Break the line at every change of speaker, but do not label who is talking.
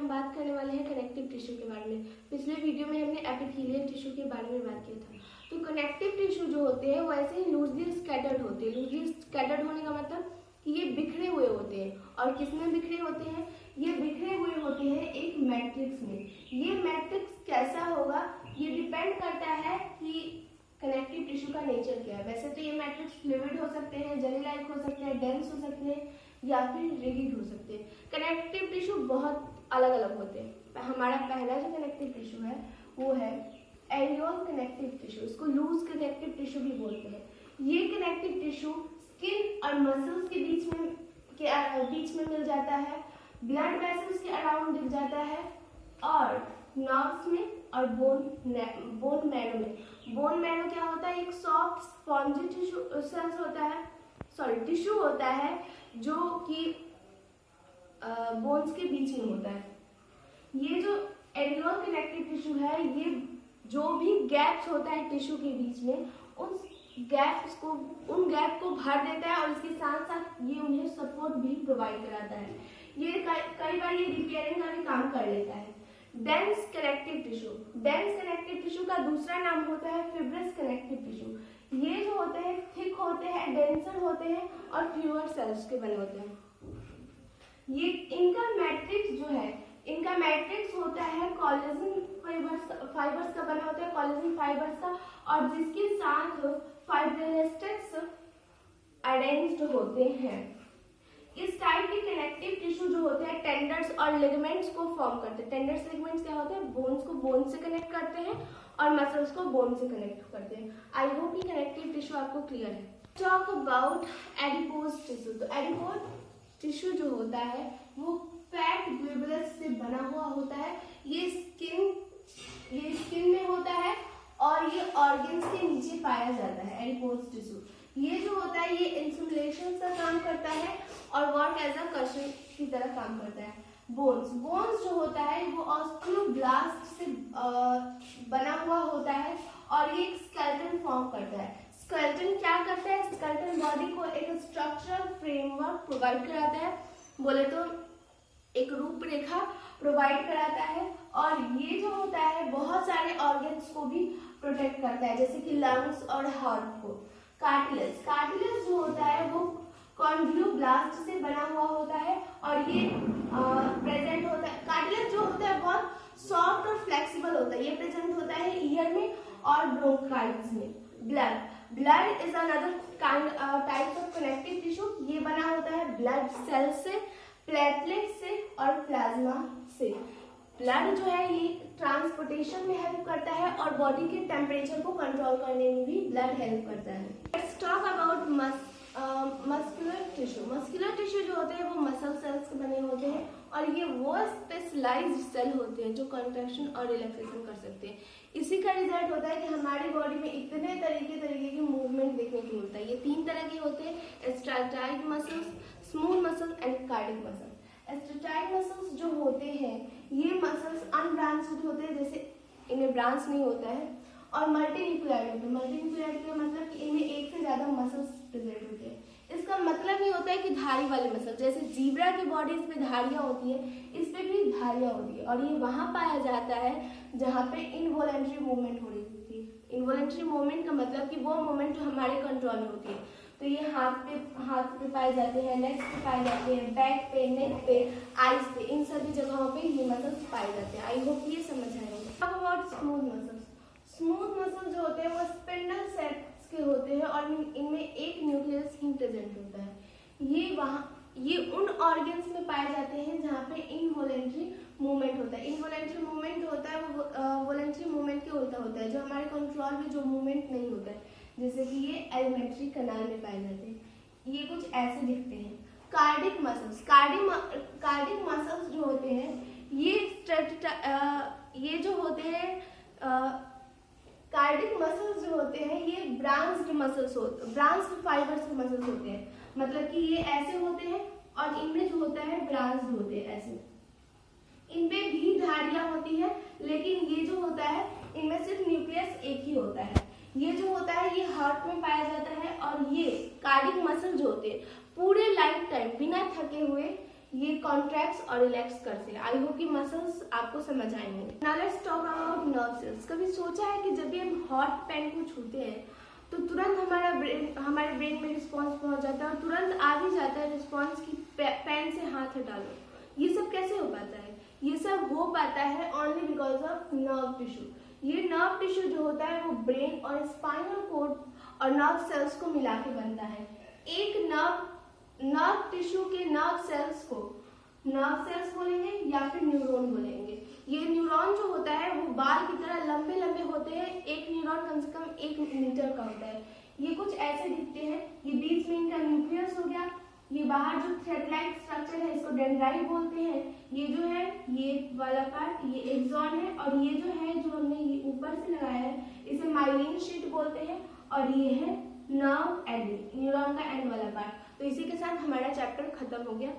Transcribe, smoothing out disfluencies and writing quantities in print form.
हम बात करने वाले हैं कनेक्टिव टिश्यू के बारे में। पिछले वीडियो में हमने एपिथेलियल टिश्यू के बारे में बात किया था। तो कनेक्टिव टिश्यू जो होते हैं वो ऐसे ही लूजली स्कैटर्ड होते हैं। लूजली स्कैटर्ड होने का मतलब कि ये बिखरे हुए होते हैं। और किसमें बिखरे होते हैं? ये बिखरे हुए होते हैं एक मैट्रिक्स में। ये मैट्रिक्स कैसा होगा ये डिपेंड करता है कि कनेक्टिव टिश्यू का नेचर क्या है। वैसे तो ये मैट्रिक्स फ्लूइड हो सकते हैं, जेली लाइक हो सकते हैं, डेंस हो सकते हैं या फिर रिगिड हो सकते हैं। कनेक्टिव टिश्यू बहुत अलग अलग होते हैं। हमारा पहला जो कनेक्टिव टिश्यू है वो है एरियोल कनेक्टिव टिश्यू। इसको लूज कनेक्टिव टिश्यू भी बोलते हैं। ये कनेक्टिव टिश्यू स्किन और मसल्स के बीच में मिल जाता है, ब्लड वेसल्स के अराउंड दिख जाता है और नर्व्स में और बोन मैरो में। बोन मैरो क्या होता है? एक सॉफ्ट स्पॉन्जी टिश्यू होता है जो कि बोन्स के बीच में होता है। ये जो एरियोल कनेक्टिव टिश्यू है ये जो भी गैप्स होता है टिश्यू के बीच में उन गैप को भर देता है और इसके साथ साथ ये उन्हें सपोर्ट भी प्रोवाइड कराता है। ये कई बार ये रिपेयरिंग का भी काम कर लेता है। Dense connective tissue. Dense connective tissue का दूसरा नाम होता है फिब्रस कनेक्टिव टिश्यू। ये जो होते हैं थिक होते हैं, डेंसर होते हैं और फ्यूअर सेल्स के बने होते हैं। ये इनका मैट्रिक्स होता है कोलेजन फाइबर्स का बना होता है, कोलेजन फाइबर्स का, और जिसके साथ फाइब्रोनेस्टिक्स अरेंज्ड होते हैं। इस टाइप के कनेक्टिव टिश्यू जो होते हैं टेंडर्स और लिगामेंट्स को फॉर्म करते हैं। टेंडर्स लिगामेंट्स क्या होते हैं? बोन्स को बोन से कनेक्ट करते हैं और मसल्स को बोन से कनेक्ट करते हैं। आई होप ये कनेक्टिव टिश्यू आपको क्लियर है। Talk about adipose tissue. तो एडिपोज टिश्यू जो होता है वो फैट ग्लोबुलस से बना हुआ होता है। ये स्किन में होता है और ये ऑर्गन्स के नीचे पाया जाता है। एडिपोज टिश्यू ये जो होता है ये इंसुलेशन का काम करता है और वर्क एज अ कशन की तरह काम करता है। बोन्स जो होता है वो ऑस्टियोब्लास्ट से बना हुआ होता है और ये एक स्केलेटन फॉर्म करता है। स्केलेटन क्या करता है? स्केलेटन बॉडी को एक स्ट्रक्चरल फ्रेमवर्क प्रोवाइड कराता है, बोले तो एक रूपरेखा प्रोवाइड कराता है। और ये जो होता है बहुत सारे ऑर्गन्स को भी प्रोटेक्ट करता है, जैसे कि लंग्स और हार्ट को। कार्टिलेज जो होता है वो कॉन्ड्रोब्लास्ट से बना हुआ होता है और ये प्रेजेंट होता है। कार्टिलेज जो होता है बहुत सॉफ्ट और फ्लेक्सिबल होता है। ये प्रेजेंट होता है ईयर में और ब्रोंकाइट्स में। Blood is another type of connective tissue. ये बना होता है ब्लड सेल से, प्लेटलेट से और प्लाज्मा से। ब्लड जो है ये ट्रांसपोर्टेशन में हेल्प करता है और बॉडी के टेम्परेचर को कंट्रोल करने में भी ब्लड हेल्प करता है। Let's talk about muscular tissue. Muscular tissue जो होते हैं वो मसल सेल्स के बने होते हैं और ये वो स्पेशलाइज्ड सेल होते हैं जो कंट्रैक्शन और रिलैक्सेशन कर सकते हैं। इसी का रिजल्ट होता है कि हमारी बॉडी में इतने तरीके के मूवमेंट देखने को मिलता है। ये 3 तरह के होते हैं: striated muscles, smooth muscle and cardiac muscle. Striated muscles जो होते हैं ये मसल्स अनब्रांच्ड होते हैं, जैसे इनमें ब्रांच नहीं होता है, और मल्टीन्यूक्लियाइड होते हैं। मल्टीन्यूक्लियाइड का मतलब कि इनमें एक से ज्यादा मसल्स प्रेजेंट होते हैं। इसका मतलब ये होता है कि धारी वाले मसल, जैसे जीब्रा की बॉडी इस पे धारियां होती है, इस पे भी धारियां होती है और ये वहां पाया जाता है जहाँ पे इनवॉलेंट्री मूवमेंट हो रही होती है। इनवॉलेंट्री मूवमेंट का मतलब कि वो मूवमेंट जो हमारे कंट्रोल में होती है। तो ये हाथ पे पाए जाते हैं, लेग्स पे पाए जाते हैं, बैक पे, नेक पे, आईज पे, इन सभी जगहों पे ये मसल्स पाए जाते हैं। आई होप ये समझ आए होंगे। Talk about smooth muscles. Smooth muscle जो होते हैं वो स्पिंडल सेल्स के होते हैं और इनमें एक न्यूक्लियस ही प्रेजेंट होता है। ये उन ऑर्गन्स में पाए जाते हैं जहाँ पे इनवॉलेंट्री मूवमेंट होता है। इनवॉलेंट्री मूवमेंट होता है वो वॉलेंट्री मूवमेंट के उल्टा होता है, जो हमारे कंट्रोल में जो मूवमेंट नहीं होता है, जैसे कि ये एलिमेंट्री कनाल में पाए जाते हैं। ये कुछ ऐसे दिखते हैं। कार्डिक मसल्स जो होते हैं ये जो होते हैं कार्डिक मसल्स जो होते हैं ये ब्रांच्ड फाइबर्स के मसल्स होते हैं। मतलब कि ये ऐसे होते हैं और इनमें जो होता है ब्रांच्ड होते हैं ऐसे। इनपे भी धारियां होती है, लेकिन ये जो होता है इनमें सिर्फ न्यूक्लियस एक ही होता है। ये जो होता है ये हार्ट में पाया जाता है और ये कार्डिक मसल जो होते हैं पूरे लाइफ टाइम बिना थके हुए ये कॉन्ट्रैक्ट्स और रिलैक्स करते हैं। आई होप कि मसल्स आपको समझ आएंगे। Now let's talk about nerve cells. कभी सोचा है कि जब भी हम हॉट पेन को छूते हैं तो तुरंत हमारे ब्रेन में रिस्पॉन्स पहुंच जाता है और तुरंत आ भी जाता है रिस्पॉन्स की पेन से हाथ हटा लो। ये सब कैसे हो पाता है? ये सब हो पाता है only because of nerve tissue. ये नर्व टिश्यू जो होता है वो ब्रेन और स्पाइनल कोड और नर्व सेल्स को मिला के बनता है। एक नर्व टिश्यू के नर्व सेल्स को नर्व सेल्स बोलेंगे या फिर न्यूरॉन बोलेंगे। ये न्यूरॉन जो होता है वो बाल की तरह लंबे लंबे होते हैं। एक न्यूरॉन कम से कम 1 मीटर का होता है। ये कुछ ऐसे दिखते हैं। ये बीच में इनका न्यूक्लियस हो गया। ये बाहर जो थ्रेड लाइक स्ट्रक्चर है इसको डेंड्राइट बोलते हैं। ये जो है ये वाला पार्ट ये एक्सॉन है और ये जो है जो हमने ये ऊपर से लगाया है इसे माइलिन शीट बोलते हैं और ये है नर्व एंडिंग, न्यूरॉन का एंड वाला पार्ट। तो इसी के साथ हमारा चैप्टर खत्म हो गया।